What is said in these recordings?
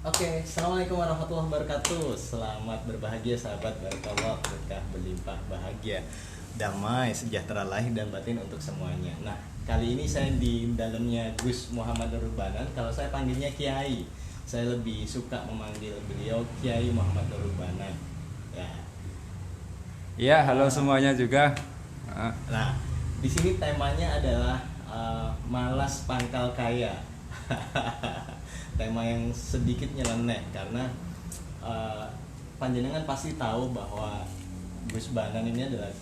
Oke, Assalamualaikum warahmatullahi wabarakatuh. Selamat berbahagia sahabat Barakallah, berkah berlimpah bahagia, damai, sejahtera lahir dan batin untuk semuanya. Nah, kali ini saya di dalamnya Gus Muhammad Nurul Banan. Kalau saya panggilnya Kiai, saya lebih suka memanggil beliau Kiai Muhammad Nurul Banan. Ya. Ya, halo semuanya juga. Nah, di sini temanya adalah malas pangkal kaya. Tema yang sedikit nyeleneh karena panjenengan pasti tahu bahwa Gus Banan ini adalah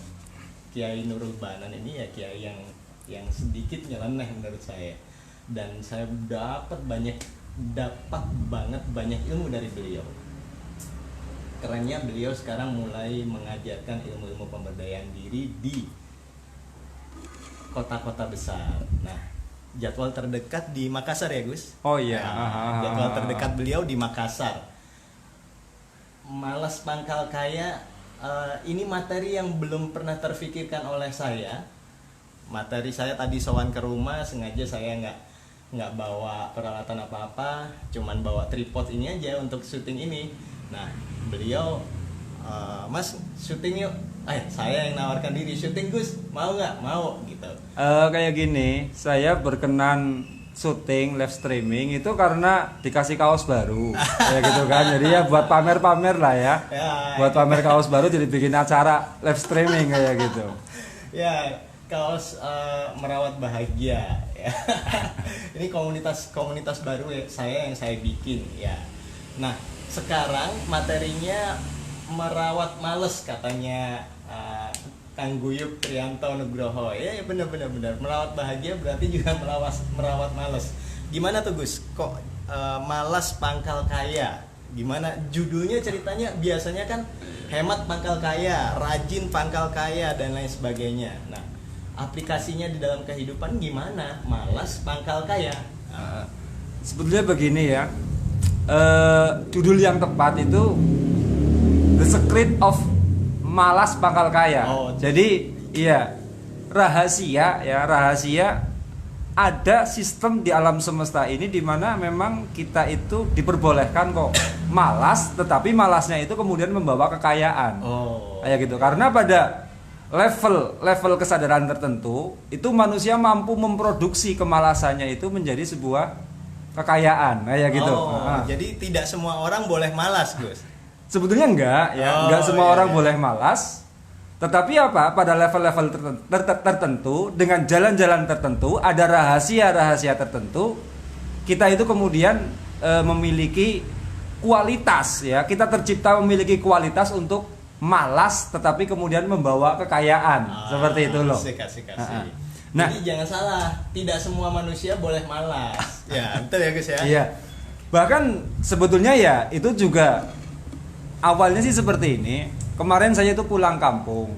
Kiai Nurul Banan ini ya kiai yang sedikit nyeleneh menurut saya, dan saya dapat banget banyak ilmu dari beliau. Kerennya beliau sekarang mulai mengajarkan ilmu-ilmu pemberdayaan diri di kota-kota besar. Nah, jadwal terdekat di Makassar ya Gus? Oh iya. Nah, jadwal terdekat beliau di Makassar. Malas pangkal kaya, ini materi yang belum pernah terfikirkan oleh saya. Materi saya tadi sowan ke rumah, sengaja saya nggak bawa peralatan apa-apa, cuman bawa tripod ini aja untuk syuting ini. Nah, beliau, Mas syuting yuk. Saya yang nawarkan diri, syuting Gus, mau nggak? Mau gitu. Kayak gini, saya berkenan syuting live streaming itu karena dikasih kaos baru, ya gitu kan. Jadi ya buat pamer-pamer lah ya. Buat pamer kaos baru jadi bikin acara live streaming kayak gitu. Ya, kaos merawat bahagia. Ya. Ini komunitas baru ya, yang saya bikin ya. Nah, sekarang materinya merawat males katanya Kang Guyup Trianto Nugroho. Ya benar. Merawat bahagia berarti juga merawat males. Gimana tuh Gus? Kok malas pangkal kaya? Gimana judulnya, ceritanya? Biasanya kan hemat pangkal kaya, rajin pangkal kaya dan lain sebagainya. Nah, aplikasinya di dalam kehidupan gimana? Malas pangkal kaya. Sebetulnya begini ya. Judul yang tepat itu The Secret of Malas Pangkal Kaya. Jadi iya, rahasia ada sistem di alam semesta ini di mana memang kita itu diperbolehkan kok malas, tetapi malasnya itu kemudian membawa kekayaan. Kayak gitu. Karena pada level kesadaran tertentu itu manusia mampu memproduksi kemalasannya itu menjadi sebuah kekayaan, kayak gitu. Jadi tidak semua orang boleh malas, Gus. Sebetulnya enggak ya, enggak semua orang boleh malas. Tetapi apa? Pada level-level tertentu dengan jalan-jalan tertentu, ada rahasia-rahasia tertentu, kita itu kemudian memiliki kualitas ya. Kita tercipta memiliki kualitas untuk malas tetapi kemudian membawa kekayaan. Seperti itu loh. Asik. Nah, jadi jangan salah, tidak semua manusia boleh malas. Ya, betul ya Gus ya. Iya. Bahkan sebetulnya ya itu juga awalnya sih seperti ini. Kemarin saya itu pulang kampung.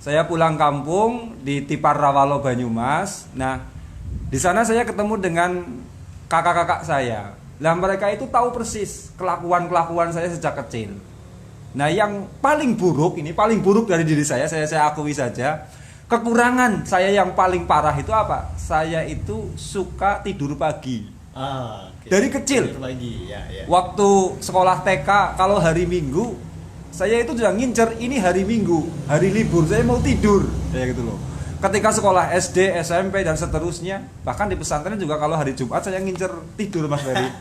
Saya pulang kampung di Tipar Rawalo Banyumas. Nah, di sana saya ketemu dengan kakak-kakak saya. Lah mereka itu tahu persis kelakuan saya sejak kecil. Nah, yang paling buruk dari diri saya akui saja. Kekurangan saya yang paling parah itu apa? Saya itu suka tidur pagi. Okay. Dari kecil. Ya. Waktu sekolah TK, kalau hari Minggu, saya itu sudah ngincer ini hari Minggu, hari libur, saya mau tidur, kayak gitu loh. Ketika sekolah SD, SMP dan seterusnya, bahkan di pesantren juga kalau hari Jumat saya ngincer tidur Mas Ferry.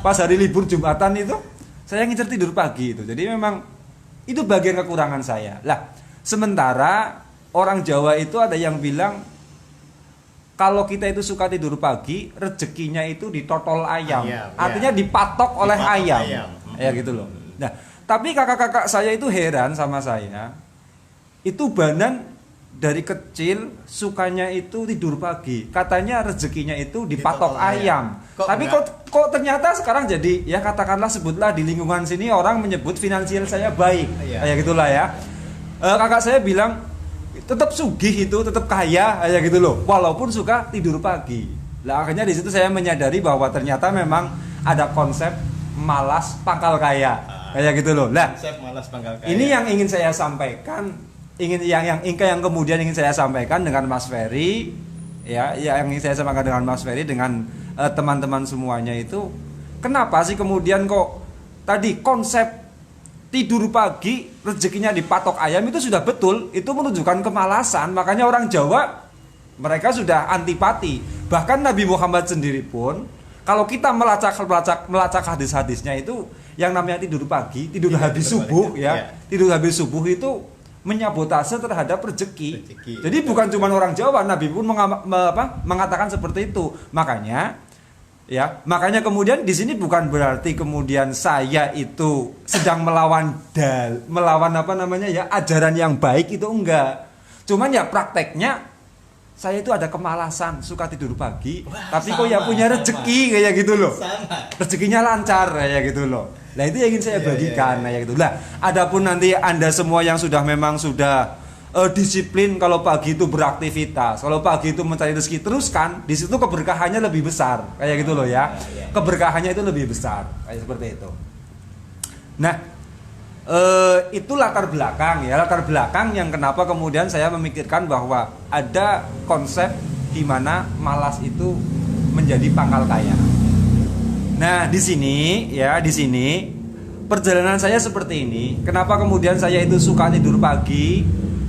Pas hari libur Jumatan itu, saya ngincer tidur pagi itu. Jadi memang itu bagian kekurangan saya. Lah, sementara orang Jawa itu ada yang bilang kalau kita itu suka tidur pagi, rezekinya itu ditotol ayam. Artinya dipatok oleh ayam. Ya gitu loh. Nah, tapi kakak-kakak saya itu heran sama saya. Itu Banan dari kecil sukanya itu tidur pagi. Katanya rezekinya itu dipatok ayam. Tapi kok ternyata sekarang jadi ya katakanlah sebutlah di lingkungan sini orang menyebut finansial saya baik. Kayak gitulah ya. Kakak saya bilang tetap sugih itu, tetap kaya kayak gitu loh, walaupun suka tidur pagi. Lah akhirnya di situ saya menyadari bahwa ternyata memang ada konsep malas pangkal kaya kayak gitu loh. Lah konsep malas pangkal kaya. Ini yang ingin saya sampaikan, yang kemudian ingin saya sampaikan dengan Mas Ferry ya, yang ingin saya sampaikan dengan Mas Ferry dengan teman-teman semuanya itu Kenapa sih kemudian kok tadi konsep tidur pagi rezekinya dipatok ayam itu sudah betul, itu menunjukkan kemalasan. Makanya orang Jawa mereka sudah antipati. Bahkan Nabi Muhammad sendiri pun kalau kita melacak hadis-hadisnya itu yang namanya tidur pagi, tidur habis subuh ya. Tidur habis subuh itu menyabotase terhadap rezeki. Jadi bukan cuma orang Jawa, Nabi pun mengatakan seperti itu. Makanya kemudian di sini bukan berarti kemudian saya itu sedang melawan ajaran yang baik, itu enggak. Cuman ya prakteknya saya itu ada kemalasan, suka tidur pagi. Wah, tapi kok ya punya rezeki kayak gitu loh. Rezekinya lancar kayak gitu loh. Nah itu yang ingin saya bagikan kayak gitu. Lah, adapun nanti Anda semua yang memang sudah disiplin kalau pagi itu beraktivitas, kalau pagi itu mencari rezeki, teruskan. Di situ keberkahannya lebih besar kayak gitu loh ya. Keberkahannya itu lebih besar kayak seperti itu. Nah, itu latar belakang yang kenapa kemudian saya memikirkan bahwa ada konsep di mana malas itu menjadi pangkal kaya. Nah, di sini perjalanan saya seperti ini. Kenapa kemudian saya itu suka tidur pagi?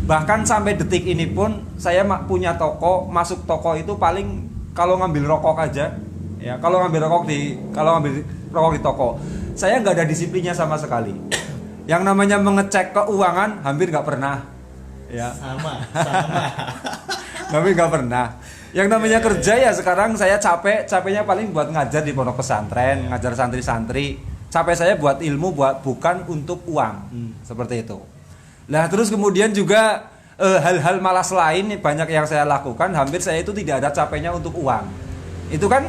Bahkan sampai detik ini pun saya punya toko, masuk toko itu paling kalau ngambil rokok aja, ya kalau ngambil rokok di toko, saya nggak ada disiplinnya sama sekali. Yang namanya mengecek keuangan hampir nggak pernah, ya. Sama. Hampir nggak pernah. Yang namanya kerja ya sekarang saya capeknya paling buat ngajar di pondok pesantren, ngajar santri-santri. Capek saya buat ilmu, bukan untuk uang, seperti itu. Nah terus kemudian juga hal-hal malas lain banyak yang saya lakukan. Hampir saya itu tidak ada capeknya untuk uang. Itu kan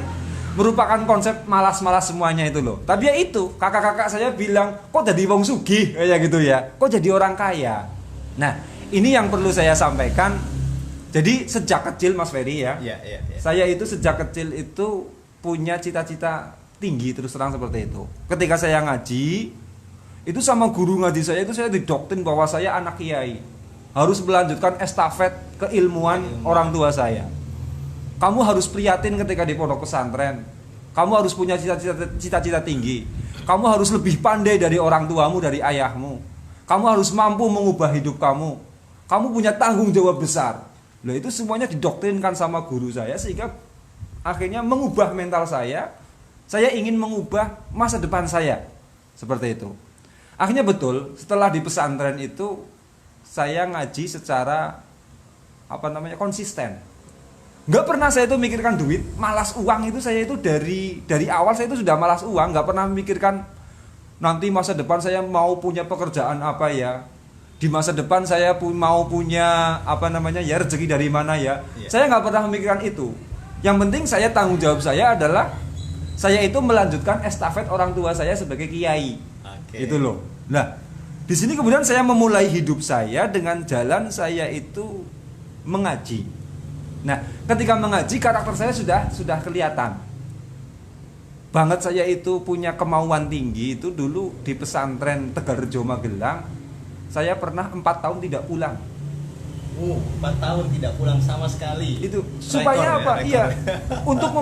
merupakan konsep malas-malas semuanya itu loh. Tapi ya itu, kakak-kakak saya bilang, kok jadi wong sugih kayak gitu ya, kok jadi orang kaya. Nah ini yang perlu saya sampaikan. Jadi sejak kecil Mas Ferry ya. Saya itu sejak kecil itu punya cita-cita tinggi, terus terang seperti itu. Ketika saya ngaji, itu sama guru ngaji saya itu saya didoktrin bahwa saya anak kiai, harus melanjutkan estafet keilmuan orang tua saya. Kamu harus prihatin ketika di pondok pesantren. Kamu harus punya cita-cita tinggi. Kamu harus lebih pandai dari orang tuamu, dari ayahmu. Kamu harus mampu mengubah hidup kamu. Kamu punya tanggung jawab besar. Loh, itu semuanya didoktrinkan sama guru saya, sehingga akhirnya mengubah mental saya. Saya ingin mengubah masa depan saya. Seperti itu. Akhirnya betul, setelah di pesantren itu saya ngaji secara konsisten. Nggak pernah saya itu mikirkan duit, malas uang itu saya itu dari awal saya itu sudah malas uang, nggak pernah memikirkan nanti masa depan saya mau punya pekerjaan apa ya, di masa depan saya mau punya rezeki dari mana ya. Saya nggak pernah memikirkan itu. Yang penting saya tanggung jawab saya adalah saya itu melanjutkan estafet orang tua saya sebagai kiai. Itu loh. Nah, di sini kemudian saya memulai hidup saya dengan jalan saya itu mengaji. Nah, ketika mengaji karakter saya sudah kelihatan banget. Saya itu punya kemauan tinggi. Itu dulu di pesantren Tegarrejo Magelang, saya pernah 4 tahun tidak pulang. 4 tahun tidak pulang sama sekali. Itu supaya apa? Iya, untuk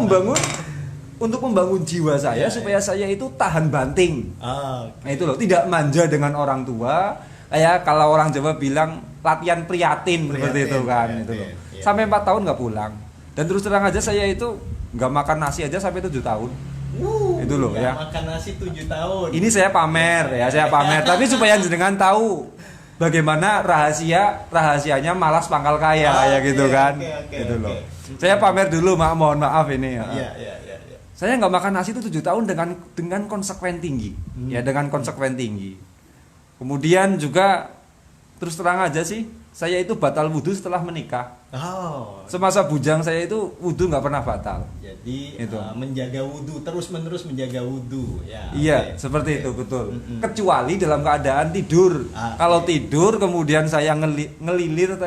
membangun jiwa saya supaya saya itu tahan banting. Nah itu loh, tidak manja dengan orang tua. Kayak kalau orang Jawa bilang latihan prihatin seperti itu kan, itu loh. Sampai 4 tahun nggak pulang. Dan terus terang aja saya itu nggak makan nasi aja sampai 7 tahun. Itu loh ya. Makan nasi 7 tahun. Ini saya pamer. Tapi supaya jenengan tahu bagaimana rahasianya malas pangkal kaya ya gitu kan. Gitu loh. Saya pamer dulu, mohon maaf ini ya. Saya nggak makan nasi itu 7 tahun dengan konsekuen tinggi. Ya, dengan konsekuen tinggi. Kemudian juga terus terang aja sih, saya itu batal wudhu setelah menikah. Semasa bujang saya itu wudhu nggak pernah batal. Jadi menjaga wudhu, terus menerus menjaga wudhu. Iya, seperti itu betul. Kecuali dalam keadaan tidur. Kalau tidur kemudian saya ngelilir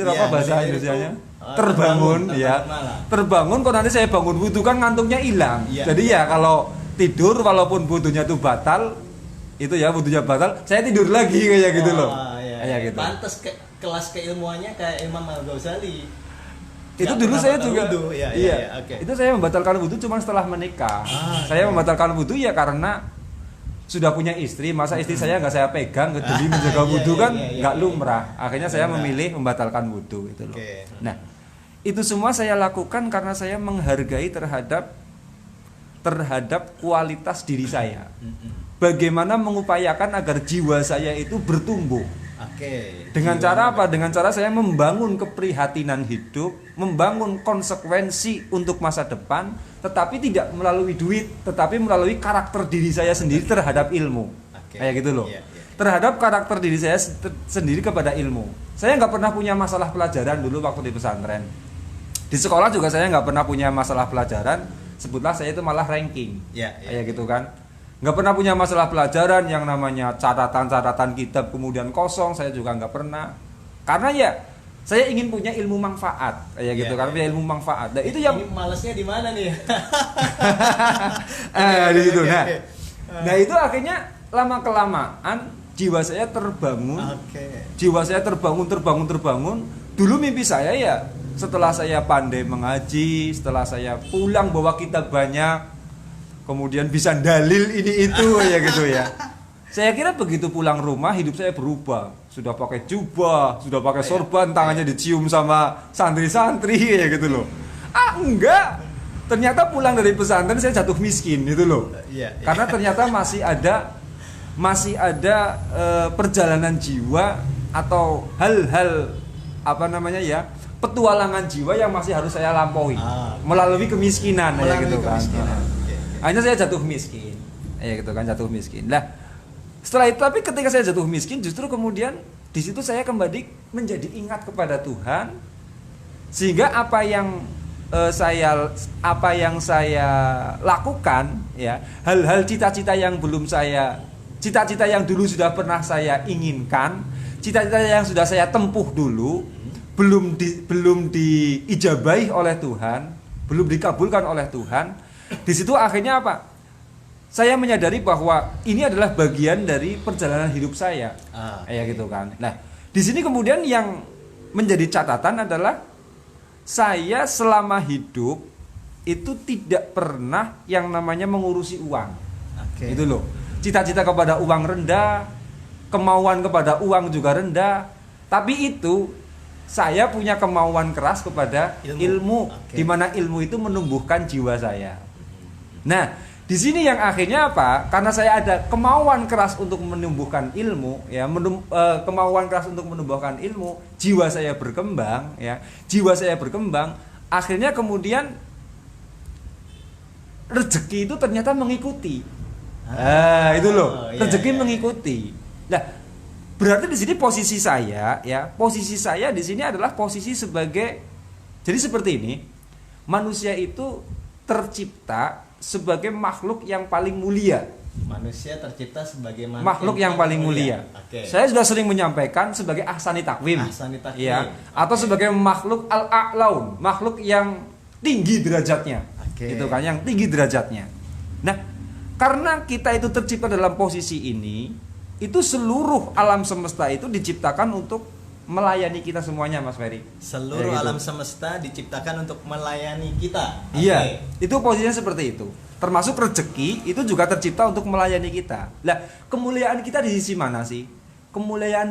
apa bahasa Indonesianya? Terbangun. Terbangun kok nanti saya bangun wudhu kan ngantuknya hilang. Jadi ya kalau tidur walaupun wudhunya itu batal, itu ya wudhunya batal, saya tidur lagi kayak gitu loh. Kayak gitu. Pantes kelas keilmuannya kayak Imam Al-Ghazali. Itu Nggak dulu pernah saya batal juga. wudhu. Ya, Iya. oke. Itu saya membatalkan wudhu cuma setelah menikah. Saya oke. membatalkan wudhu ya karena sudah punya istri, masa istri saya nggak saya pegang demi menjaga Iya, wudhu iya, kan iya, iya, nggak iya. lumrah. Akhirnya saya Lumrah. memilih membatalkan wudhu itu loh. Oke. Nah, itu semua saya lakukan karena saya menghargai terhadap kualitas diri saya. Bagaimana mengupayakan agar jiwa saya itu bertumbuh. Oke. Dengan Jiwa cara juga. apa? Dengan cara saya membangun keprihatinan hidup, membangun konsekuensi untuk masa depan, tetapi tidak melalui duit, tetapi melalui karakter diri saya sendiri terhadap ilmu. Oke. Kayak gitu loh. Iya, iya. Terhadap karakter diri saya sendiri kepada ilmu. Saya nggak pernah punya masalah pelajaran dulu waktu di pesantren. Di sekolah juga saya nggak pernah punya masalah pelajaran. Sebutlah saya itu malah ranking. Iya, iya. Kayak gitu kan. Nggak pernah punya masalah pelajaran yang namanya catatan-catatan kitab kemudian kosong, saya juga nggak pernah. Karena ya saya ingin punya ilmu manfaat, kayak gitu Iya, kan, iya. punya ilmu manfaat. Dan itu yang Ini malesnya di mana nih? di situ. Oke, Nah, oke. nah itu akhirnya lama kelamaan jiwa saya terbangun, Oke. jiwa saya terbangun. Dulu mimpi saya ya setelah saya pandai mengaji, setelah saya pulang bawa kitab banyak, kemudian bisa dalil ini itu ya gitu ya. Saya kira begitu pulang rumah hidup saya berubah. Sudah pakai jubah, sudah pakai sorban, tangannya dicium sama santri-santri ya gitu loh. Enggak. Ternyata pulang dari pesantren saya jatuh miskin gitu loh. Iya, iya. Karena ternyata masih ada perjalanan jiwa atau hal-hal apa namanya ya, petualangan jiwa yang masih harus saya lampaui melalui kemiskinan ya gitu kan. Kemiskinan. Oke, oke. Akhirnya saya jatuh miskin. Ya gitu kan, jatuh miskin. Lah, setelah itu tapi ketika saya jatuh miskin justru kemudian di situ saya kembali menjadi ingat kepada Tuhan sehingga apa yang saya lakukan ya, hal-hal cita-cita yang dulu sudah pernah saya inginkan, cita-cita yang sudah saya tempuh dulu belum diijabahi oleh Tuhan, belum dikabulkan oleh Tuhan. Di situ akhirnya apa? Saya menyadari bahwa ini adalah bagian dari perjalanan hidup saya. Kayak gitu kan. Nah, di sini kemudian yang menjadi catatan adalah saya selama hidup itu tidak pernah yang namanya mengurusi uang. Oke. Itu loh. Cita-cita kepada uang rendah, kemauan kepada uang juga rendah. Tapi itu saya punya kemauan keras kepada ilmu. Oke. Di mana ilmu itu menumbuhkan jiwa saya. Nah, di sini yang akhirnya apa? Karena saya ada kemauan keras untuk menumbuhkan ilmu, ya, kemauan keras untuk menumbuhkan ilmu, jiwa saya berkembang, ya, jiwa saya berkembang. Akhirnya kemudian rezeki itu ternyata mengikuti. Itu loh, iya, rezeki iya. mengikuti. Nah, berarti di sini posisi saya, ya, posisi saya di sini adalah posisi sebagai, jadi seperti ini, manusia itu tercipta sebagai makhluk yang paling mulia. Manusia tercipta sebagai Makhluk yang paling mulia. Oke. Saya sudah sering menyampaikan sebagai ahsani takwim. Ahsani takwim. Ya, atau sebagai makhluk al-a'laun, makhluk yang tinggi derajatnya. Oke. Gitu kan, yang tinggi derajatnya. Nah, karena kita itu tercipta dalam posisi ini, itu seluruh alam semesta itu diciptakan untuk melayani kita semuanya, Mas Ferry. Seluruh Ya, gitu. alam semesta diciptakan untuk melayani kita. Iya, Oke. itu posisinya seperti itu. Termasuk rezeki itu juga tercipta untuk melayani kita. Lah, kemuliaan kita di sisi mana sih? Kemuliaan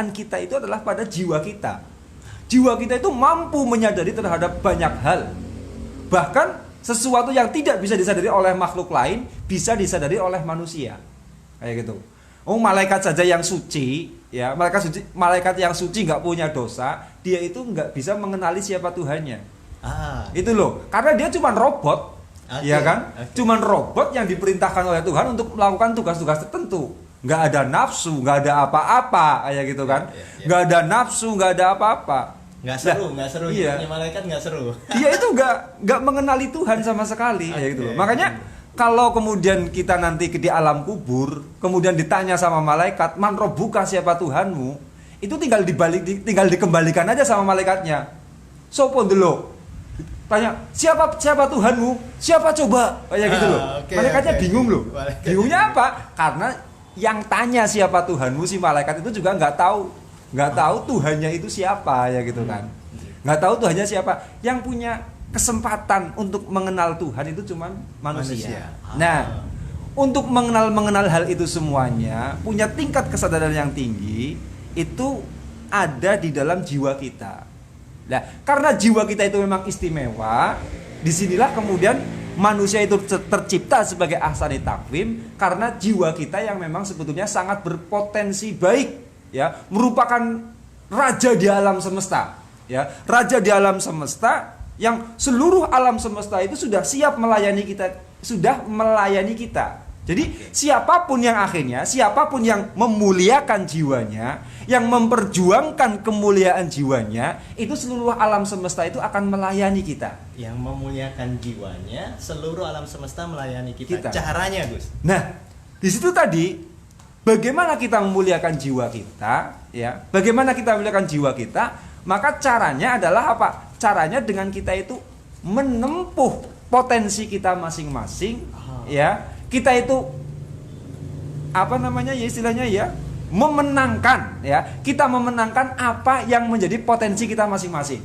kita itu adalah pada jiwa kita. Jiwa kita itu mampu menyadari terhadap banyak hal. Bahkan sesuatu yang tidak bisa disadari oleh makhluk lain bisa disadari oleh manusia. Kayak gitu. Oh, malaikat saja yang suci, ya, malaikat yang suci nggak punya dosa, dia itu nggak bisa mengenali siapa Tuhannya. Itu loh, karena dia cuma robot, ya kan? Cuman robot yang diperintahkan oleh Tuhan untuk melakukan tugas-tugas tertentu. Nggak ada nafsu, nggak ada apa-apa, kayak gitu kan? Nggak ada nafsu, nggak ada apa-apa. Nggak seru, iya. hidupnya malaikat nggak seru. Dia itu nggak mengenali Tuhan sama sekali, kayak gitu loh. Makanya kalau kemudian kita nanti di alam kubur, kemudian ditanya sama malaikat, "Man robbuka, siapa Tuhanmu?" Itu tinggal dikembalikan aja sama malaikatnya. Sopo ndelok. Tanya, "Siapa Tuhanmu?" "Siapa coba?" Kayak gitu loh. Malaikatnya bingung loh. Bingungnya apa? Karena yang tanya siapa Tuhanmu, si malaikat itu juga nggak tahu Tuhannya itu siapa, ya gitu kan. Nggak tahu Tuhannya siapa. Yang punya kesempatan untuk mengenal Tuhan itu cuma manusia. Nah, untuk mengenal hal itu semuanya, punya tingkat kesadaran yang tinggi, itu ada di dalam jiwa kita. Nah, karena jiwa kita itu memang istimewa, disinilah kemudian manusia itu tercipta sebagai ahsani takwim, karena jiwa kita yang memang sebetulnya sangat berpotensi baik, ya, merupakan raja di alam semesta, ya, raja di alam semesta yang seluruh alam semesta itu sudah siap melayani kita. Jadi siapapun yang akhirnya, siapapun yang memuliakan jiwanya, yang memperjuangkan kemuliaan jiwanya, itu seluruh alam semesta itu akan melayani kita. Yang memuliakan jiwanya, seluruh alam semesta melayani kita. Caranya, Gus? Nah, di situ tadi, bagaimana kita memuliakan jiwa kita, ya? Bagaimana kita memuliakan jiwa kita? Maka caranya adalah apa? Caranya dengan kita itu menempuh potensi kita masing-masing, ya. Kita itu apa namanya ya istilahnya ya, memenangkan, ya. Kita memenangkan apa yang menjadi potensi kita masing-masing.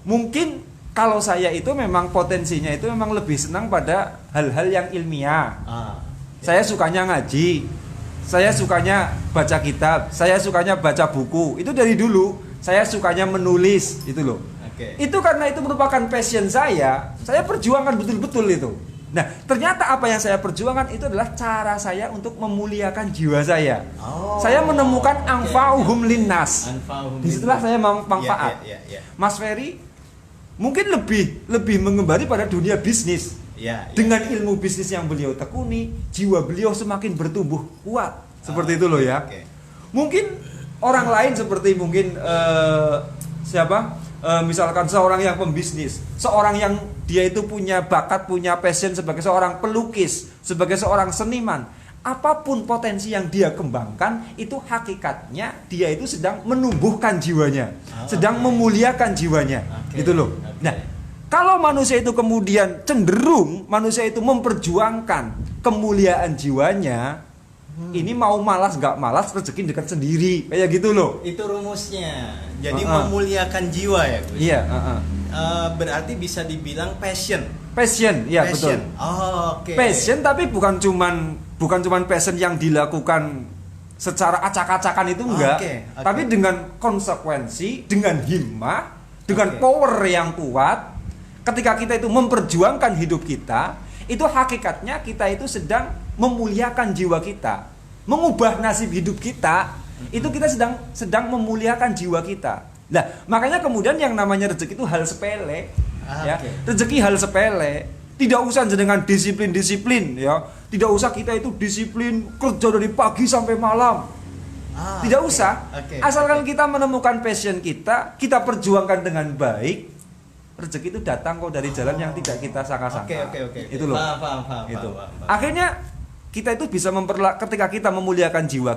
Mungkin kalau saya itu memang potensinya itu memang lebih senang pada hal-hal yang ilmiah. Saya sukanya ngaji, saya sukanya baca kitab, saya sukanya baca buku. Itu dari dulu. Saya sukanya menulis, itu loh. Itu karena itu merupakan passion saya perjuangkan betul-betul itu. Nah, ternyata apa yang saya perjuangkan itu adalah cara saya untuk memuliakan jiwa saya. Saya menemukan anfa'uhum linnas. Disitulah saya manfaat. Mas Ferry mungkin lebih mengembali pada dunia bisnis. Dengan ilmu bisnis yang beliau tekuni, jiwa beliau semakin bertumbuh kuat. Seperti itu loh ya. Mungkin orang lain seperti mungkin misalkan seorang yang pembisnis, seorang yang dia itu punya bakat, punya passion sebagai seorang pelukis, sebagai seorang seniman, apapun potensi yang dia kembangkan, itu hakikatnya dia itu sedang menumbuhkan jiwanya, sedang memuliakan jiwanya, gitu loh. Nah, kalau manusia itu kemudian cenderung manusia itu memperjuangkan kemuliaan jiwanya, ini mau malas nggak malas rezeki dekat sendiri, kayak gitu loh. Itu rumusnya. Jadi memuliakan jiwa ya, Gus. Iya. Berarti bisa dibilang passion, ya betul. Passion, tapi bukan cuman passion yang dilakukan secara acak-acakan itu enggak, tapi dengan konsekuensi, dengan himmah, dengan power yang kuat. Ketika kita itu memperjuangkan hidup kita, itu hakikatnya kita itu sedang memuliakan jiwa kita, mengubah nasib hidup kita. Itu kita sedang memuliakan jiwa kita. Nah, makanya kemudian yang namanya rezeki itu hal sepele, ya. Rezeki hal sepele. Tidak usah dengan disiplin, ya. Tidak usah kita itu disiplin kerja dari pagi sampai malam. Tidak usah. Asalkan kita menemukan passion kita perjuangkan dengan baik, rezeki itu datang kok dari jalan yang tidak kita sangka-sangka. Itu loh. Paham. Akhirnya kita itu bisa ketika kita memuliakan jiwa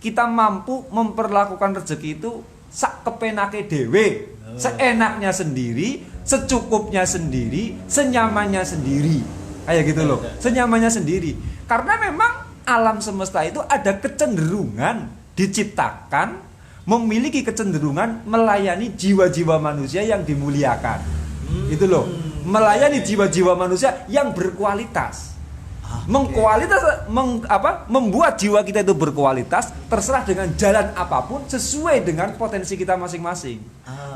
kita mampu memperlakukan rezeki itu sak kepenake dewe, seenaknya sendiri, secukupnya sendiri, senyamannya sendiri. Kayak gitu loh. Senyamannya sendiri. Karena memang alam semesta itu ada kecenderungan diciptakan memiliki kecenderungan melayani jiwa-jiwa manusia yang dimuliakan. Itu loh. Melayani jiwa-jiwa manusia yang berkualitas. Membuat jiwa kita itu berkualitas terserah dengan jalan apapun sesuai dengan potensi kita masing-masing.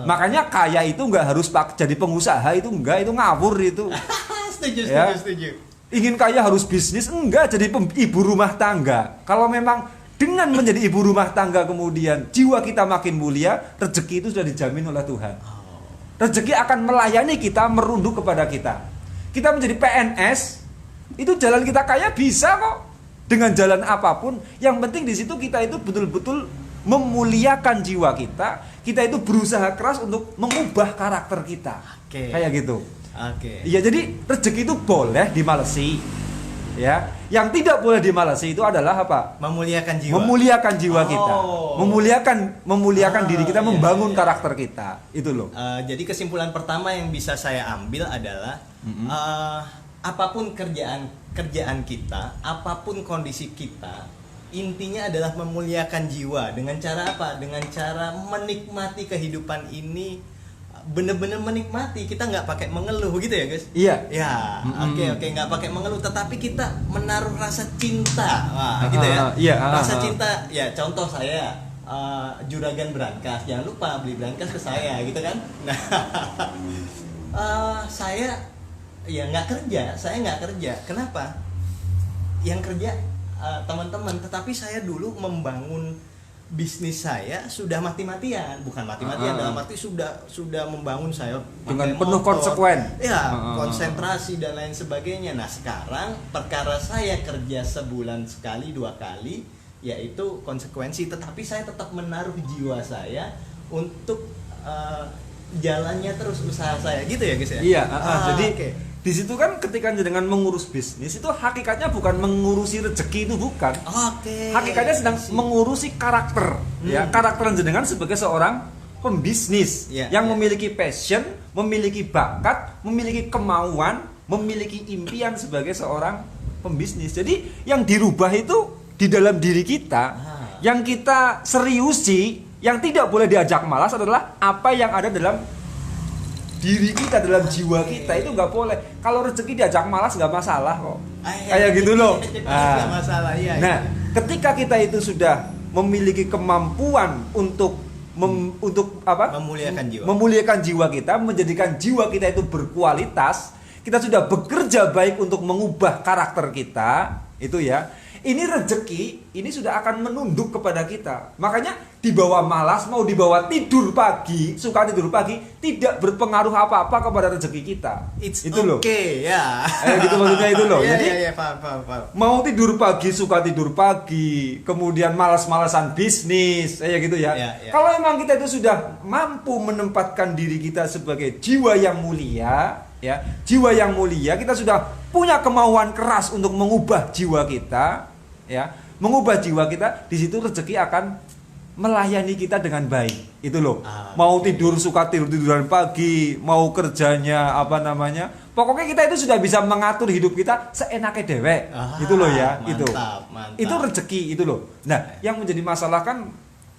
Makanya kaya itu enggak harus jadi pengusaha, itu enggak, itu ngawur itu. Setuju. Ingin kaya harus bisnis, enggak, jadi ibu rumah tangga. Kalau memang dengan menjadi ibu rumah tangga kemudian jiwa kita makin mulia, rezeki itu sudah dijamin oleh Tuhan. Rezeki akan melayani kita, merunduk kepada kita. Kita menjadi PNS, itu jalan kita kaya bisa kok. Dengan jalan apapun, yang penting di situ kita itu betul-betul memuliakan jiwa kita. Kita itu berusaha keras untuk mengubah karakter kita. Kayak gitu. Iya, jadi rezeki itu boleh dimalesi. Ya, yang tidak boleh dimalesi itu adalah apa? Memuliakan jiwa. Memuliakan jiwa kita. Memuliakan diri kita, membangun karakter kita. Itu loh. Jadi kesimpulan pertama yang bisa saya ambil adalah apapun kerjaan kita, apapun kondisi kita, intinya adalah memuliakan jiwa. Dengan cara apa? Dengan cara menikmati kehidupan ini bener-bener menikmati, kita nggak pakai mengeluh gitu ya guys. Iya. Ya, oke, nggak pakai mengeluh, tetapi kita menaruh rasa cinta, wah gitu ya. Iya, Rasa cinta, ya contoh saya juragan Brankas, jangan lupa beli Brankas ke saya, gitu kan. Nah, saya ya saya nggak kerja. Kenapa? Yang kerja teman-teman, tetapi saya dulu membangun bisnis saya sudah mati-matian, bukan mati-matian dalam arti sudah membangun saya dengan pakai penuh motor, konsekuen. ya konsentrasi dan lain sebagainya. Nah sekarang perkara saya kerja sebulan sekali 2 kali, yaitu konsekuensi, tetapi saya tetap menaruh jiwa saya untuk jalannya terus usaha saya, gitu ya guys ya. Iya, jadi okay. di situ kan ketika dengan mengurus bisnis itu hakikatnya bukan mengurusi rezeki, itu bukan. Oke. Hakikatnya sedang mengurusi karakter, ya karakter jenengan sebagai seorang pembisnis yang memiliki passion, memiliki bakat, memiliki kemauan, memiliki impian sebagai seorang pembisnis. Jadi yang dirubah itu di dalam diri kita, yang kita seriusi, yang tidak boleh diajak malas adalah apa yang ada dalam diri kita, dalam jiwa kita. Itu nggak boleh. Kalau rezeki diajak malas nggak masalah kok. Kayak gitu loh. Nggak masalah, iya. Nah, ketika kita itu sudah memiliki kemampuan untuk memuliakan jiwa kita, menjadikan jiwa kita itu berkualitas, kita sudah bekerja baik untuk mengubah karakter kita, itu ya. Ini rezeki, ini sudah akan menunduk kepada kita. Makanya dibawa malas, mau dibawa tidur pagi, suka tidur pagi, tidak berpengaruh apa-apa kepada rezeki kita. Itu loh. Oke, ya. Gitu maksudnya itu loh. Iya, Jadi paham. mau tidur pagi, suka tidur pagi, kemudian malas-malasan bisnis, gitu ya. Kalau emang kita itu sudah mampu menempatkan diri kita sebagai jiwa yang mulia, ya, jiwa yang mulia, kita sudah punya kemauan keras untuk mengubah jiwa kita, ya, mengubah jiwa kita, di situ rezeki akan melayani kita dengan baik. Itu loh. Mau tidur suka tiduran pagi, mau kerjanya pokoknya kita itu sudah bisa mengatur hidup kita seenaknya dewek. Itu loh ya. Mantap. Itu rezeki itu loh. Nah, yang menjadi masalah kan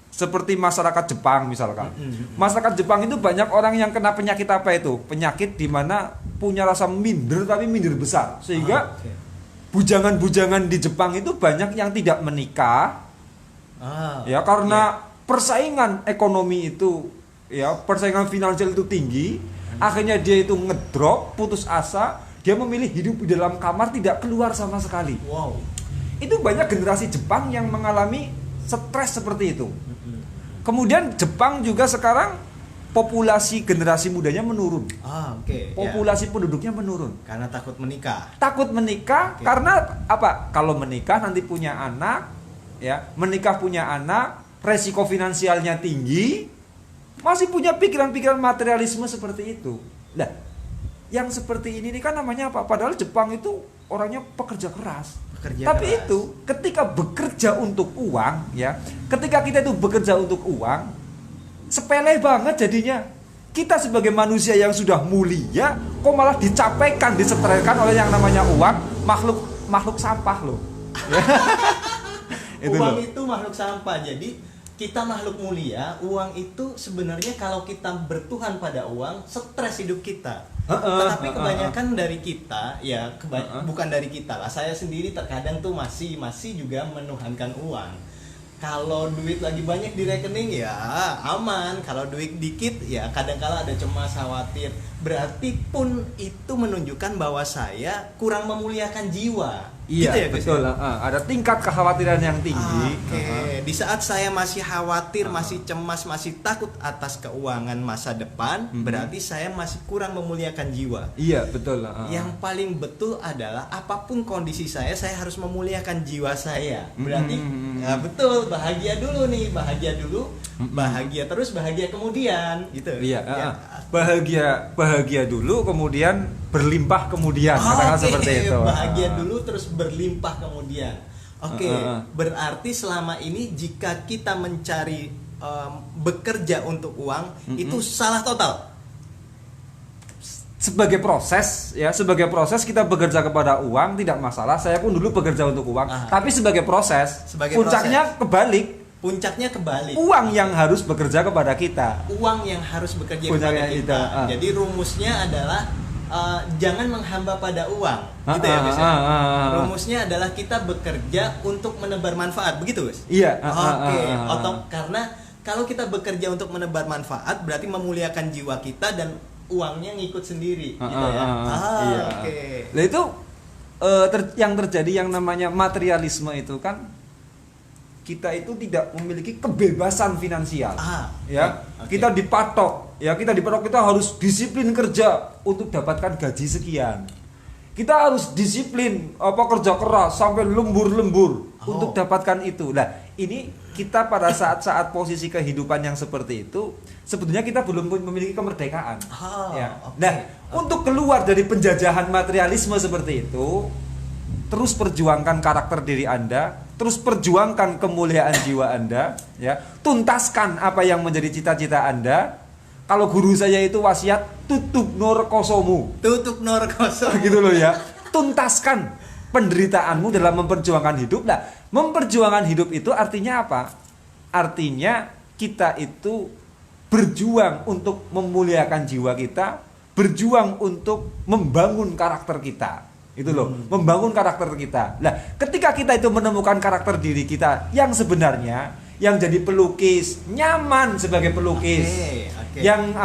seperti masyarakat Jepang misalkan. Masyarakat Jepang itu banyak orang yang kena penyakit apa itu? Penyakit di mana punya rasa minder, tapi minder besar. Sehingga bujangan-bujangan di Jepang itu banyak yang tidak menikah. Ya karena persaingan ekonomi itu, ya persaingan finansial itu tinggi. Akhirnya dia itu ngedrop, putus asa. Dia memilih hidup di dalam kamar, tidak keluar sama sekali. Wow. Itu banyak generasi Jepang yang mengalami stres seperti itu. Kemudian Jepang juga sekarang populasi generasi mudanya menurun. Populasi penduduknya menurun. Karena takut menikah. Karena apa? Kalau menikah nanti punya anak, ya, menikah punya anak, resiko finansialnya tinggi, masih punya pikiran-pikiran materialisme seperti itu. Nah, yang seperti ini kan namanya apa? Padahal Jepang itu orangnya pekerja keras. Tapi itu ketika bekerja untuk uang, ya, ketika kita itu bekerja untuk uang, sepele banget jadinya. Kita sebagai manusia yang sudah mulia, kok malah dicapaikan, disetrelkan oleh yang namanya uang, makhluk sampah loh. Uang itu makhluk sampah. Jadi kita makhluk mulia, uang itu sebenarnya kalau kita bertuhan pada uang, stres hidup kita. Tetapi kebanyakan dari kita, ya bukan dari kita lah. Saya sendiri terkadang tuh masih juga menuhankan uang. Kalau duit lagi banyak di rekening ya aman. Kalau duit dikit ya kadang-kala ada cemas, khawatir. Berarti pun itu menunjukkan bahwa saya kurang memuliakan jiwa. Iya, gitu ya, betul. Ada tingkat kekhawatiran yang tinggi. Di saat saya masih khawatir, masih cemas, masih takut atas keuangan masa depan, berarti saya masih kurang memuliakan jiwa. Iya, betul. Yang paling betul adalah apapun kondisi saya harus memuliakan jiwa saya. Berarti ya betul, bahagia dulu nih, bahagia terus, bahagia kemudian, gitu. Iya. Bahagia dulu, kemudian berlimpah kemudian, katakan seperti itu. Bahagia dulu terus berlimpah kemudian. Berarti selama ini jika kita mencari bekerja untuk uang itu salah total. Sebagai proses kita bekerja kepada uang tidak masalah. Saya pun dulu bekerja untuk uang, tapi sebagai proses, puncaknya kebalik. puncaknya kebalik. Uang yang harus bekerja kepada kita. Uang yang harus bekerja Puncaknya kepada kita. itu, Jadi rumusnya adalah jangan menghamba pada uang, gitu ya Gus ya. Rumusnya adalah kita bekerja untuk menebar manfaat, begitu Gus? Iya. Oke. Karena kalau kita bekerja untuk menebar manfaat, berarti memuliakan jiwa kita dan uangnya ngikut sendiri, gitu ya. Iya. Oke. Nah itu yang terjadi yang namanya materialisme itu kan kita itu tidak memiliki kebebasan finansial. Ya. Okay. Kita dipatok, kita harus disiplin kerja untuk dapatkan gaji sekian. Kita harus disiplin kerja keras sampai lembur-lembur untuk dapatkan itu. Nah, ini kita pada saat-saat posisi kehidupan yang seperti itu, sebetulnya kita belum memiliki kemerdekaan. Ya. Nah, untuk keluar dari penjajahan materialisme seperti itu, terus perjuangkan karakter diri Anda, terus perjuangkan kemuliaan jiwa Anda, ya. Tuntaskan apa yang menjadi cita-cita Anda. Kalau guru saya itu wasiat, tutup norkosomu. Tutup norkosomu. Gitu loh ya. Tuntaskan penderitaanmu dalam memperjuangkan hidup. Nah, memperjuangkan hidup itu artinya apa? Artinya kita itu berjuang untuk memuliakan jiwa kita, berjuang untuk membangun karakter kita. Itu loh, membangun karakter kita. Nah, ketika kita itu menemukan karakter diri kita yang sebenarnya, yang jadi pelukis, nyaman sebagai pelukis. Yang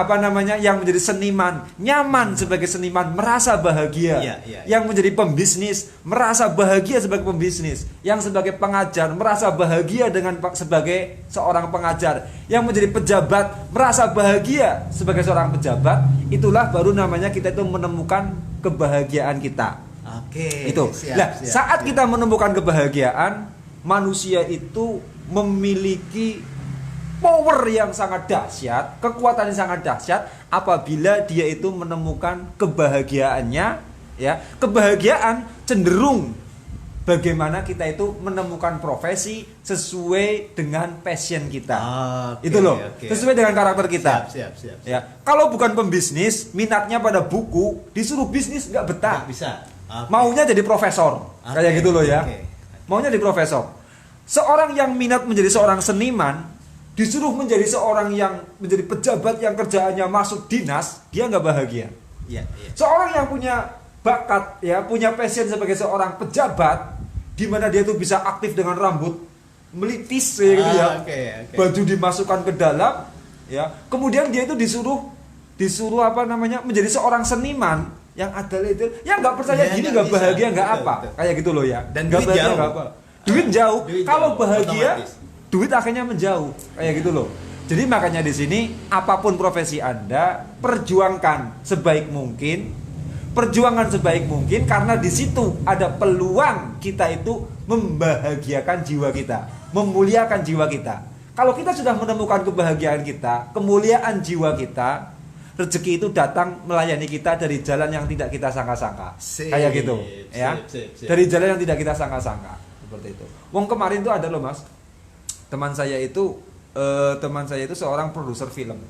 yang menjadi seniman, nyaman sebagai seniman, merasa bahagia. Yang menjadi pembisnis, merasa bahagia sebagai pembisnis. Yang sebagai pengajar, merasa bahagia sebagai seorang pengajar. Yang menjadi pejabat, merasa bahagia sebagai seorang pejabat. Itulah baru namanya kita itu menemukan kebahagiaan kita. Itu. Saat kita menemukan kebahagiaan, manusia itu memiliki power yang sangat dahsyat, kekuatan yang sangat dahsyat apabila dia itu menemukan kebahagiaannya, ya. Kebahagiaan cenderung bagaimana kita itu menemukan profesi sesuai dengan passion kita. Itu loh, sesuai dengan karakter kita. Siap. Ya. Kalau bukan pembisnis, minatnya pada buku, disuruh bisnis nggak betah. Nggak bisa. Maunya jadi profesor, kayak gitu loh ya. Maunya jadi profesor. Seorang yang minat menjadi seorang seniman, disuruh menjadi seorang yang menjadi pejabat yang kerjaannya masuk dinas, dia nggak bahagia. Seorang yang punya bakat, ya, punya passion sebagai seorang pejabat, di mana dia tuh bisa aktif dengan rambut melitis, gitu ya. Baju dimasukkan ke dalam, ya. Kemudian dia itu disuruh menjadi seorang seniman yang ada itu, yang nggak percaya gini nggak bahagia nggak apa, kayak gitu loh ya. Dan duit jauh. Nggak apa. Duit jauh. Kalau bahagia, duit akhirnya menjauh, kayak gitu loh. Jadi makanya di sini apapun profesi Anda, perjuangkan sebaik mungkin, karena di situ ada peluang kita itu membahagiakan jiwa kita, memuliakan jiwa kita. Kalau kita sudah menemukan kebahagiaan kita, kemuliaan jiwa kita, rezeki itu datang melayani kita dari jalan yang tidak kita sangka-sangka, kayak gitu, ya. Dari jalan yang tidak kita sangka-sangka, seperti itu. Wong kemarin tuh ada loh mas, teman saya itu seorang produser film.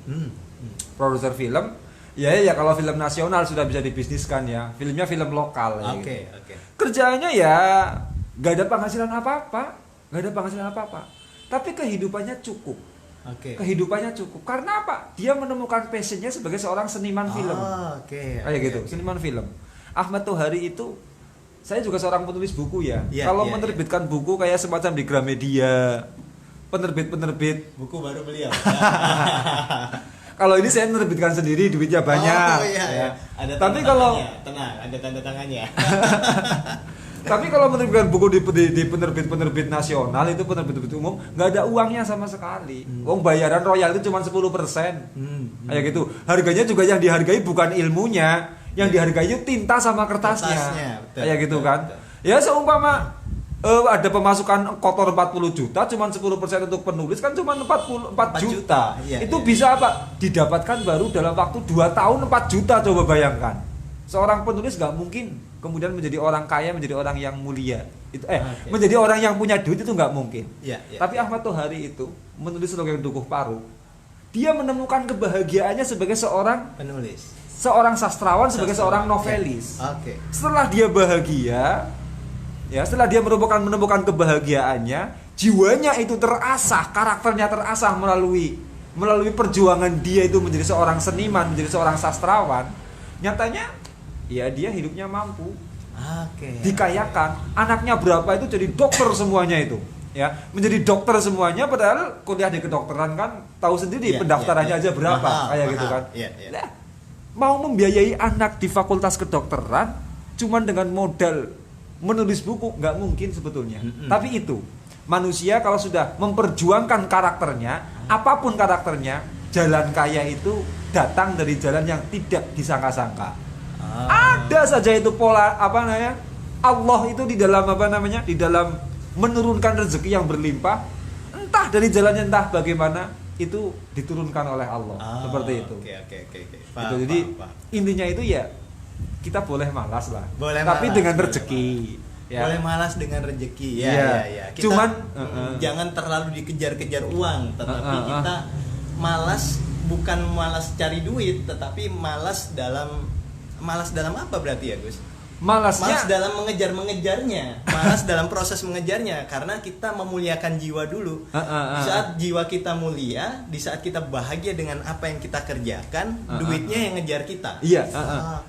Produser film. Ya kalau film nasional sudah bisa dibisniskan ya. Filmnya film lokal ya. Gitu. Kerjaannya ya nggak ada penghasilan apa-apa. Tapi kehidupannya cukup. Kehidupannya cukup. Karena apa? Dia menemukan passionnya sebagai seorang seniman film. Kayak gitu, seniman film. Ahmad Tohari itu, saya juga seorang penulis buku ya. Kalau menerbitkan buku kayak semacam di Gramedia, penerbit buku baru beliau. Kalau ini saya menerbitkan sendiri, duitnya banyak. Ada tapi kalau tenang, ada tanda tangannya. Tapi kalau menerbitkan buku di penerbit nasional, itu penerbit umum, nggak ada uangnya sama sekali. Uang bayaran royal itu cuma 10%. Kayak gitu. Harganya juga yang dihargai bukan ilmunya, yang dihargai itu tinta sama kertasnya. Kayak gitu kan. Ya seumpama ada pemasukan kotor 40 juta, cuma 10% untuk penulis kan cuma 4 juta. Itu bisa apa? Didapatkan baru dalam waktu 2 tahun 4 juta, coba bayangkan. Seorang penulis nggak mungkin kemudian menjadi orang kaya, menjadi orang yang mulia. Menjadi orang yang punya duit itu nggak mungkin. Tapi Ahmad Tohari itu menulis Rongeng Dukuh Paru. Dia menemukan kebahagiaannya sebagai seorang penulis, seorang sastrawan, sebagai seorang novelis. Setelah dia bahagia, ya, setelah dia menemukan kebahagiaannya, jiwanya itu terasah, karakternya terasah melalui perjuangan dia itu menjadi seorang seniman, menjadi seorang sastrawan, nyatanya ya dia hidupnya mampu, dikayakan. Anaknya berapa itu jadi dokter semuanya itu, ya, menjadi dokter semuanya, padahal kuliah di kedokteran kan tahu sendiri pendaftarannya aja berapa, kayak gitu kan. Nah, mau membiayai anak di fakultas kedokteran cuman dengan modal menulis buku nggak mungkin sebetulnya. Tapi itu manusia kalau sudah memperjuangkan karakternya, apapun karakternya, jalan kaya itu datang dari jalan yang tidak disangka-sangka. Ada saja itu pola Allah itu di dalam di dalam menurunkan rezeki yang berlimpah, entah dari jalannya entah bagaimana, itu diturunkan oleh Allah. Seperti itu. Paham, Jadi paham. intinya itu ya kita boleh malas lah, Boleh tapi malas, dengan boleh rezeki. Boleh malas dengan rezeki. Kita, Cuman jangan terlalu dikejar-kejar uang, tetapi kita malas bukan malas cari duit, tetapi malas dalam apa berarti ya, Gus? Malas dalam mengejarnya, malas dalam proses mengejarnya, karena kita memuliakan jiwa dulu. Di saat jiwa kita mulia, di saat kita bahagia dengan apa yang kita kerjakan, duitnya yang ngejar kita. Iya.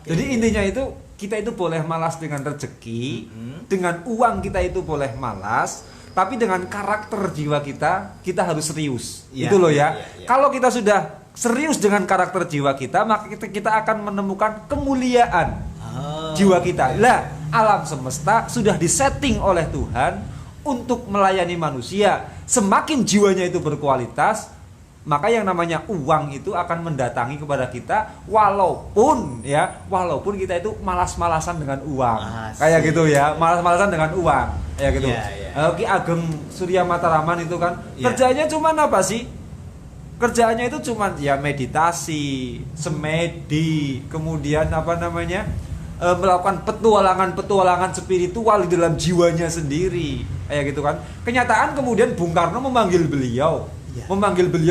Jadi intinya itu kita itu boleh malas dengan rezeki, dengan uang kita itu boleh malas, tapi dengan karakter jiwa kita harus serius. Itu loh ya. Kalau kita sudah serius dengan karakter jiwa kita, maka kita akan menemukan kemuliaan jiwa kita. Lah, alam semesta sudah disetting oleh Tuhan untuk melayani manusia. Semakin jiwanya itu berkualitas, maka yang namanya uang itu akan mendatangi kepada kita, walaupun kita itu malas-malasan dengan uang. Kayak gitu ya, malas-malasan dengan uang. Kayak gitu. Ki Ageng Surya Mataraman itu kan kerjanya cuman apa sih? Kerjaannya itu cuman ya meditasi, semedi, kemudian melakukan petualangan spiritual di dalam jiwanya sendiri, kayak gitu kan. Kenyataan kemudian Bung Karno memanggil beliau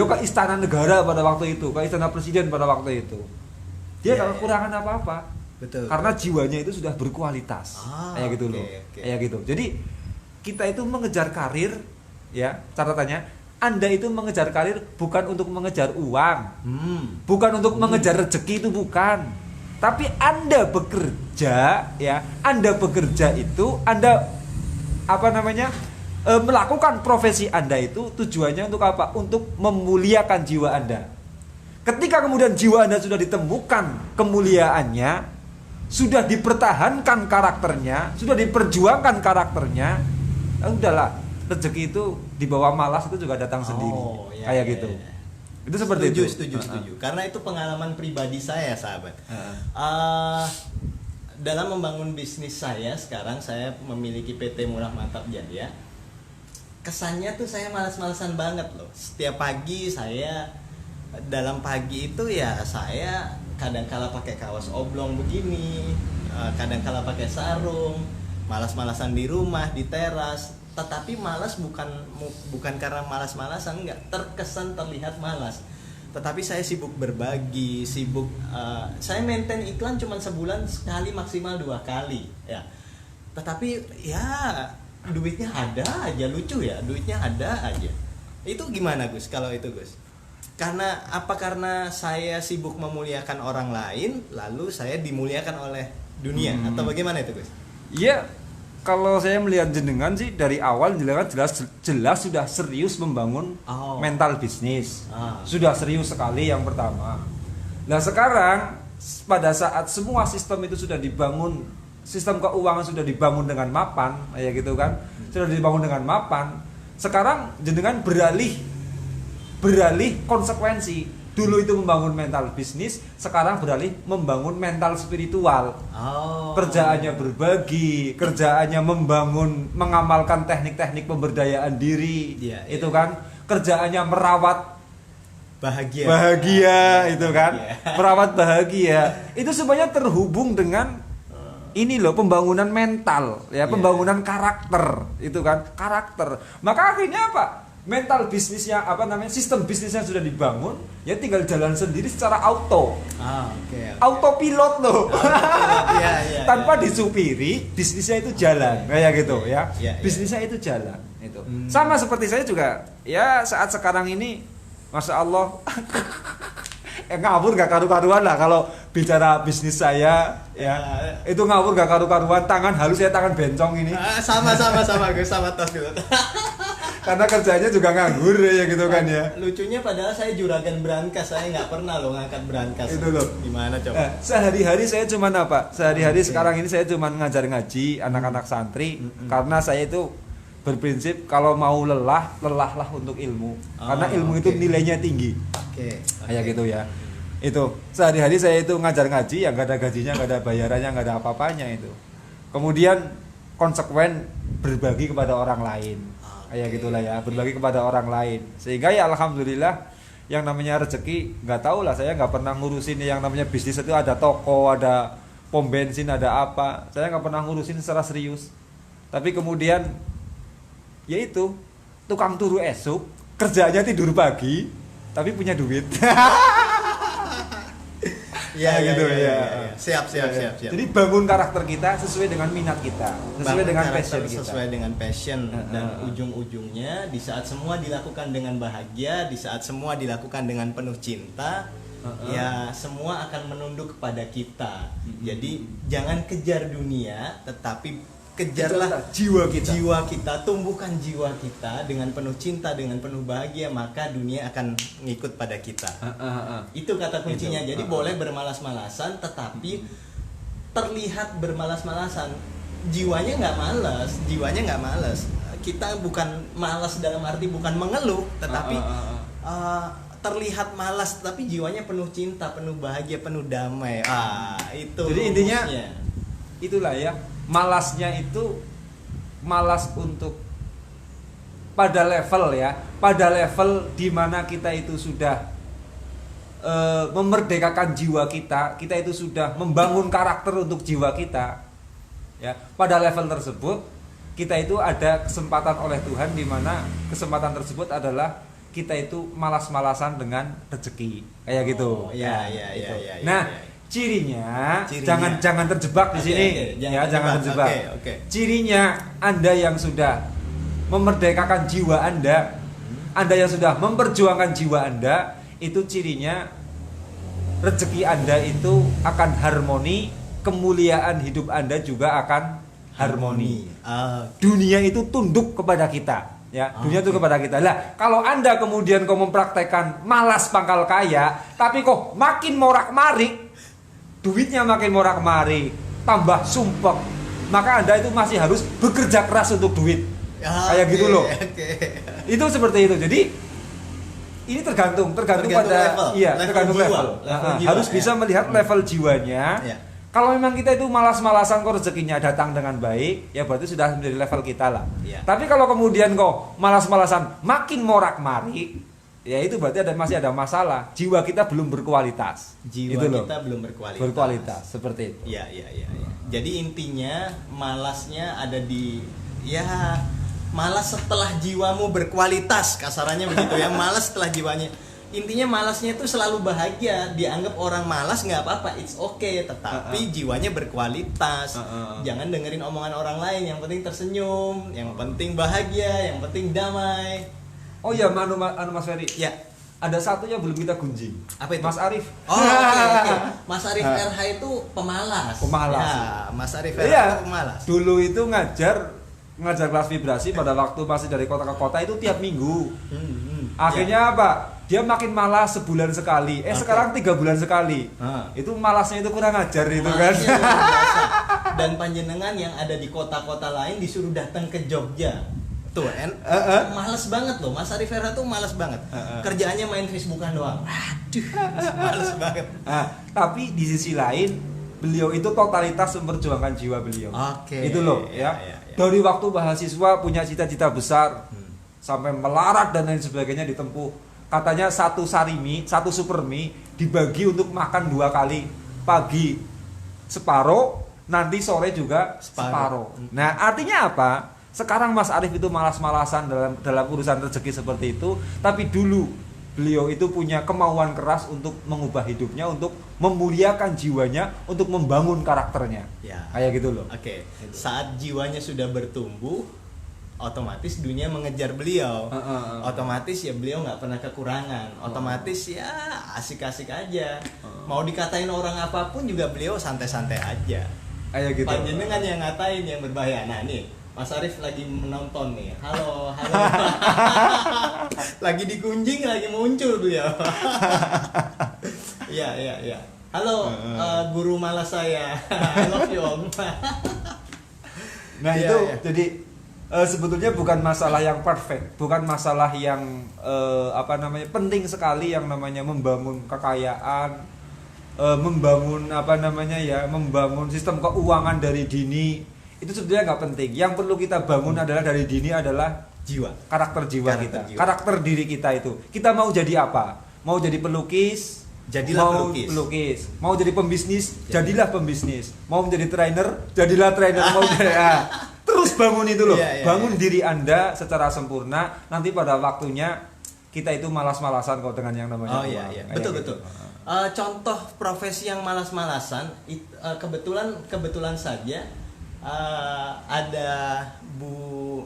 ke istana negara pada waktu itu, ke istana presiden pada waktu itu. Dia tak kekurangan apa-apa. Betul. Karena jiwanya itu sudah berkualitas. Kayak gitu loh. Kayak gitu. Jadi kita itu mengejar karir, ya, catatannya, Anda itu mengejar karir bukan untuk mengejar uang. Bukan untuk mengejar rezeki, itu bukan. Tapi Anda bekerja, ya, Anda bekerja itu Anda melakukan profesi Anda itu tujuannya untuk apa? Untuk memuliakan jiwa Anda. Ketika kemudian jiwa Anda sudah ditemukan kemuliaannya, sudah dipertahankan karakternya, sudah diperjuangkan karakternya, udahlah, rezeki itu di bawah malas itu juga datang sendiri. Kayak gitu. Itu seperti itu. Setuju. Karena itu pengalaman pribadi saya, sahabat. Dalam membangun bisnis saya sekarang, saya memiliki PT Murah Mantap Jaya. Kesannya tuh saya malas-malasan banget loh. Setiap pagi dalam pagi itu ya saya kadang-kala pakai kaos oblong begini, kadang-kala pakai sarung, malas-malasan di rumah, di teras. Tetapi malas bukan karena malas-malasan, enggak, terkesan terlihat malas. Tetapi saya sibuk berbagi, saya maintain iklan cuma sebulan sekali, maksimal 2 kali, ya. Tetapi ya duitnya ada aja, lucu ya, duitnya ada aja. Itu gimana, Gus, kalau itu, Gus? Karena saya sibuk memuliakan orang lain, lalu saya dimuliakan oleh dunia, atau bagaimana itu, Gus? Iya. Kalau saya melihat jenengan sih dari awal jelas sudah serius membangun mental bisnis. Sudah serius sekali yang pertama. Nah, sekarang pada saat semua sistem itu sudah dibangun, sistem keuangan sudah dibangun dengan mapan, ya gitu kan. Sudah dibangun dengan mapan. Sekarang jenengan beralih konsekuensi. Dulu itu membangun mental bisnis, sekarang beralih membangun mental spiritual. Kerjaannya berbagi, kerjaannya mengamalkan teknik-teknik pemberdayaan diri, itu kan. Kerjaannya merawat bahagia, itu kan. Merawat bahagia. Itu semuanya terhubung dengan ini loh, pembangunan mental, ya, pembangunan karakter, itu kan, karakter. Maka akhirnya apa? mental bisnisnya sistem bisnisnya sudah dibangun, ya tinggal jalan sendiri secara auto. Oke. Autopilot loh. Iya, Tanpa disupiri, bisnisnya itu jalan. Kayak gitu ya. Iya. Bisnisnya itu jalan itu. Sama seperti saya juga. Ya saat sekarang ini Masya Allah ngawur gak karu-karuan lah kalau bicara bisnis saya ya. Itu ngawur gak karu-karuan, tangan halus ya, tangan bencong ini. Sama gue sama tos dulu. Karena kerjanya juga nganggur ya gitu kan ya. Lucunya padahal saya juragan brankas, saya nggak pernah loh ngangkat brankas. Itu loh. Gimana coba? Sehari-hari saya cuman apa? Sehari-hari sekarang ini saya cuman ngajar ngaji anak-anak santri karena saya itu berprinsip kalau mau lelahlah untuk ilmu. Karena ilmu itu nilainya tinggi. Kayak gitu ya. Itu sehari-hari saya itu ngajar ngaji, yang nggak ada gajinya, nggak ada bayarannya, nggak ada apa-apanya itu. Kemudian konsekuen berbagi kepada orang lain. Kayak gitulah ya, berbagi kepada orang lain. Sehingga ya alhamdulillah yang namanya rezeki nggak tahu lah, saya nggak pernah ngurusin yang namanya bisnis itu ada toko, ada pom bensin, ada apa. Saya nggak pernah ngurusin secara serius. Tapi kemudian yaitu tukang turu esok, kerjanya tidur pagi, tapi punya duit. Siap. Jadi bangun karakter kita sesuai dengan minat kita, sesuai dengan passion kita. Sesuai dengan passion dan ujung-ujungnya di saat semua dilakukan dengan bahagia, di saat semua dilakukan dengan penuh cinta, ya semua akan menunduk kepada kita. Jadi jangan kejar dunia, tetapi kejarlah jiwa kita, tumbuhkan jiwa kita dengan penuh cinta, dengan penuh bahagia, maka dunia akan ngikut pada kita. Itu kata kuncinya. Jadi boleh bermalas-malasan, tetapi terlihat bermalas-malasan, jiwanya nggak malas. Kita bukan malas dalam arti bukan mengeluh, tetapi terlihat malas, tapi jiwanya penuh cinta, penuh bahagia, penuh damai. Itu. Jadi intinya itulah ya. Malasnya itu malas untuk pada level di mana kita itu sudah memerdekakan jiwa kita itu sudah membangun karakter untuk jiwa kita ya. Pada level tersebut kita itu ada kesempatan oleh Tuhan, di mana kesempatan tersebut adalah kita itu malas-malasan dengan rezeki kayak gitu. Cirinya jangan terjebak di sini. Jangan terjebak. Cirinya Anda yang sudah memerdekakan jiwa Anda yang sudah memperjuangkan jiwa Anda, itu cirinya rezeki Anda itu akan harmoni, kemuliaan hidup Anda juga akan harmoni. Dunia itu tunduk kepada kita. Ya, dunia itu kepada kita. Lah, kalau Anda kemudian mempraktekkan malas pangkal kaya, tapi kok makin morak-marik, duitnya makin morak-marik, tambah sumpek, maka Anda itu masih harus bekerja keras untuk duit. Kayak gitu loh. Itu seperti itu. Jadi ini tergantung pada tergantung level. Harus bisa melihat level jiwanya. Kalau memang kita itu malas-malasan kok rezekinya datang dengan baik, ya berarti sudah menjadi level kita lah. Tapi kalau kemudian kok malas-malasan makin morak-marik, ya itu berarti masih ada masalah. Jiwa kita belum berkualitas. Kita belum berkualitas. Seperti itu. Iya. Jadi intinya malasnya ada di malas setelah jiwamu berkualitas, kasarannya begitu ya. Malas setelah jiwanya. Intinya malasnya itu selalu bahagia. Dianggap orang malas nggak apa-apa, it's okay. Tetapi jiwanya berkualitas. Jangan dengerin omongan orang lain. Yang penting tersenyum, yang penting bahagia, yang penting damai. Oh iya, Mas Ferry. Ya. Ada satu yang belum kita gunjing. Apa itu? Mas Arif. Okay. Mas Arif RH itu pemalas. Ya, Mas Arif RH itu pemalas. Dulu itu ngajar kelas vibrasi pada waktu masih dari kota ke kota itu tiap minggu. Akhirnya apa? Dia makin malas sebulan sekali. Sekarang 3 bulan sekali. Itu malasnya itu kurang ajar itu kan. Dan panjenengan yang ada di kota-kota lain disuruh datang ke Jogja. Tuh, males banget loh. Mas Arif Vera tuh males banget. Kerjaannya main Facebookan doang. Aduh, males banget. Tapi di sisi lain, beliau itu totalitas memperjuangkan jiwa beliau. Itu loh, ya. Dari waktu mahasiswa punya cita-cita besar, sampai melarat dan lain sebagainya ditempuh. Katanya satu super mie dibagi untuk makan 2 kali. Pagi separuh, nanti sore juga separuh. Nah, artinya apa? Sekarang Mas Arif itu malas-malasan dalam urusan rezeki seperti itu, tapi dulu beliau itu punya kemauan keras untuk mengubah hidupnya, untuk memuliakan jiwanya, untuk membangun karakternya. Ya. Kayak gitu loh. Oke. Saat jiwanya sudah bertumbuh, otomatis dunia mengejar beliau. Otomatis ya beliau nggak pernah kekurangan. Otomatis ya asik-asik aja. Mau dikatain orang apapun juga beliau santai-santai aja. Kayak gitu. Panjenengan yang ngatain yang berbahaya. Nah nih, Mas Arif lagi menonton nih. Halo, halo. Lagi digunjing, lagi muncul beliau. Iya, iya, iya. Halo, guru malas saya. I love you Om. Nah Iya, itu iya. jadi sebetulnya bukan masalah yang perfect, bukan masalah yang penting sekali yang namanya membangun kekayaan, membangun membangun sistem keuangan dari dini. Itu sebenarnya nggak penting. Yang perlu kita bangun adalah dari dini adalah Jiwa. karakter jiwa Karakter kita, jiwa. karakter diri kita itu. Kita mau jadi apa? Mau jadi pelukis? Jadilah mau pelukis. Mau jadi pembisnis? Jadilah pembisnis. Mau menjadi trainer? Jadilah trainer. Mau jadi, terus bangun itu loh. Iya, iya, bangun iya. diri Anda secara sempurna. Nanti pada waktunya kita itu malas-malasan kok dengan yang namanya Oh iya, uang. iya. Kayak Betul, gitu. betul. Contoh profesi yang malas-malasan, kebetulan saja ada Bu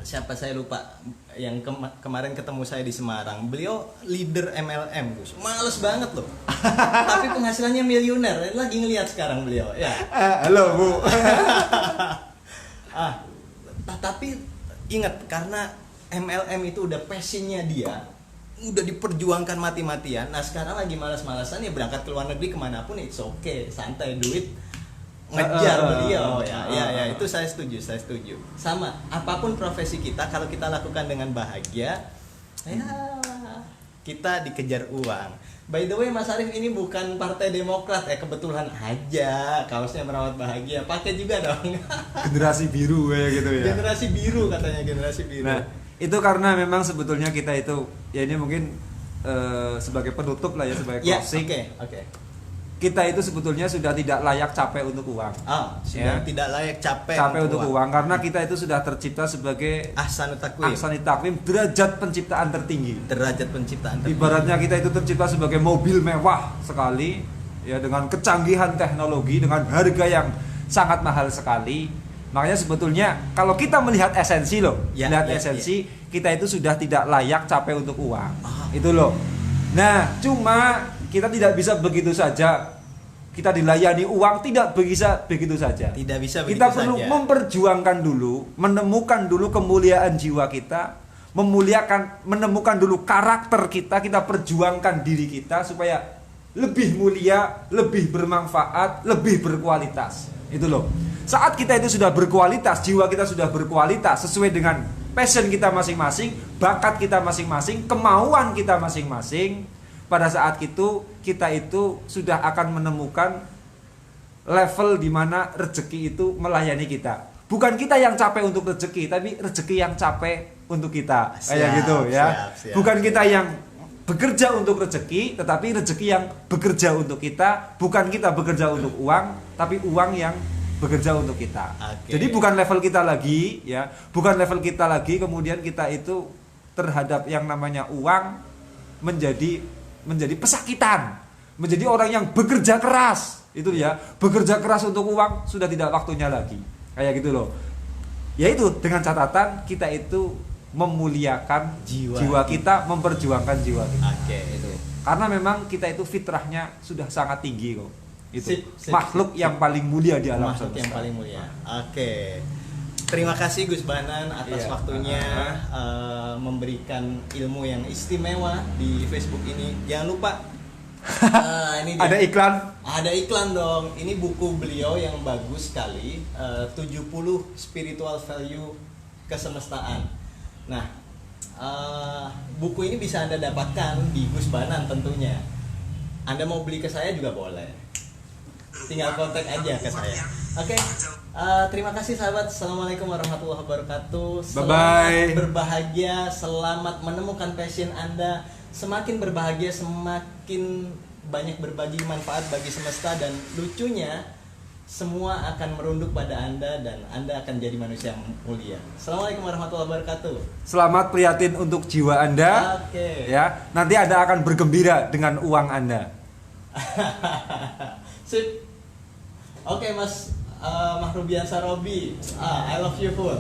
siapa saya lupa yang kemarin ketemu saya di Semarang. Beliau leader MLM, Gus. Males banget loh. Tapi penghasilannya miliuner. Lagi ngelihat sekarang beliau. Ya. Halo Bu. Tapi ingat karena MLM itu udah passionnya dia, udah diperjuangkan mati-matian. Nah sekarang lagi malas-malasan ya berangkat ke luar negeri kemanapun it's okay, santai, duit ngejar beliau. Ya itu saya setuju. Sama apapun profesi kita, kalau kita lakukan dengan bahagia, ya kita dikejar uang. By the way Mas Arif ini bukan Partai Demokrat kebetulan aja kaosnya merawat bahagia, pakai juga dong. Generasi biru ya gitu ya. Generasi biru katanya, generasi biru. Nah, itu karena memang sebetulnya kita itu ya ini mungkin sebagai penutup lah ya, sebagai closing. Oke. Kita itu sebetulnya sudah tidak layak capek untuk uang. Sudah Ya. tidak layak capek Untuk uang karena kita itu sudah tercipta sebagai ahsanut takwim, ahsanit takwim, derajat penciptaan tertinggi. derajat penciptaan tertinggi. Ibaratnya kita itu tercipta sebagai mobil mewah sekali ya, dengan kecanggihan teknologi, dengan harga yang sangat mahal sekali. Makanya sebetulnya kalau kita melihat esensi loh, kita itu sudah tidak layak capek untuk uang. Itu loh. Nah, cuma kita tidak bisa begitu saja. Kita dilayani uang tidak bisa begitu saja. Tidak bisa begitu Kita perlu saja. memperjuangkan dulu, menemukan dulu kemuliaan jiwa kita, menemukan dulu karakter kita perjuangkan diri kita supaya lebih mulia, lebih bermanfaat, lebih berkualitas. Itu loh. Saat kita itu sudah berkualitas, jiwa kita sudah berkualitas sesuai dengan passion kita masing-masing, bakat kita masing-masing, kemauan kita masing-masing. Pada saat itu kita itu sudah akan menemukan level di mana rezeki itu melayani kita. Bukan kita yang capek untuk rezeki, tapi rezeki yang capek untuk kita. Kayak gitu ya. Siap. Bukan kita yang bekerja untuk rezeki, tetapi rezeki yang bekerja untuk kita. Bukan kita bekerja untuk uang, tapi uang yang bekerja untuk kita. Oke. Jadi bukan level kita lagi ya, bukan level kita lagi. Kemudian kita itu terhadap yang namanya uang menjadi pesakitan, menjadi orang yang bekerja keras. Itu ya, bekerja keras untuk uang sudah tidak waktunya lagi. Kayak gitu loh. Yaitu dengan catatan kita itu memuliakan jiwa kita, memperjuangkan jiwa kita. Oke. Itu. Karena memang kita itu fitrahnya sudah sangat tinggi kok. Itu Sip. makhluk yang paling mulia di alam Makhluk semesta. yang paling mulia. Oke. Terima kasih Gus Banan atas Iya. waktunya memberikan ilmu yang istimewa di Facebook ini. Jangan lupa ini dia. Ada iklan. Ada iklan dong. Ini buku beliau yang bagus sekali, 70 Spiritual Value Kesemestaan. Nah, buku ini bisa Anda dapatkan di Gus Banan tentunya. Anda mau beli ke saya juga boleh. Tinggal kontak aja ke saya. Oke. Terima kasih sahabat. Assalamualaikum warahmatullahi wabarakatuh. Bye-bye. Selamat berbahagia, selamat menemukan passion Anda. Semakin berbahagia, semakin banyak berbagi manfaat bagi semesta. Dan lucunya, semua akan merunduk pada Anda dan Anda akan jadi manusia yang mulia. Assalamualaikum warahmatullahi wabarakatuh. Selamat prihatin untuk jiwa Anda. Oke. Ya, nanti Anda akan bergembira dengan uang Anda. Sip. Oke Mas Mahrubian Sarobi, I love you full.